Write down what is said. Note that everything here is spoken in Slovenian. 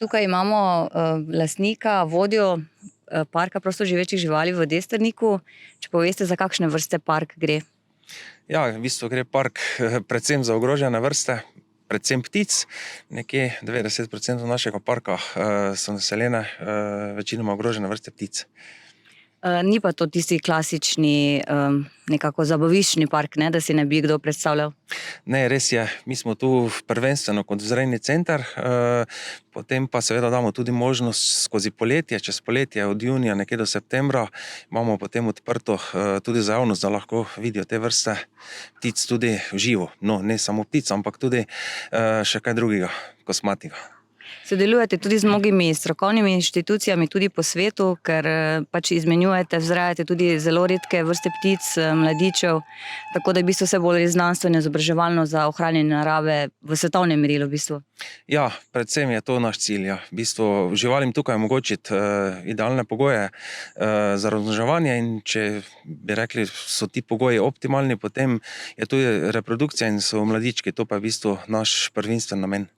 Tukaj imamo lastnika, vodjo parka prostoživečih živali v Destrniku. Če poveste, za kakšne vrste park gre? Ja, v bistvu gre park predvsem za ogrožene vrste, predvsem ptic. Nekje 90% našega parka so naseljene večinoma ogrožene vrste ptic. Ni pa to tisti klasični nekako zabaviščni park, ne, da si ne bi kdo predstavljal? Ne, res je, mi smo tu prvenstveno kot vzrejni center, potem pa seveda damo tudi možnost skozi poletje, čez poletje od junija nekje do septembra, imamo potem odprto tudi za javnost, da lahko vidijo te vrste ptic tudi v živo. No, ne samo ptic, ampak tudi še kaj drugega, kosmatega. Sodelujete tudi z mnogimi strokovnimi inštitucijami tudi po svetu, ker pač izmenjujete, vzrajate tudi zelo redke vrste ptic, mladičev, tako da v bistvu vse bolj znanstveno, izobraževalno za ohranjanje narave v svetovnem merilu v bistvu. Ja, predvsem je to naš cilj, ja. V bistvu živalim tukaj omogočiti idealne pogoje za razmnoževanje in če bi rekli, so ti pogoji optimalni, potem je tudi reprodukcija in so mladički, to pa je v bistvu naš prvinstven namen.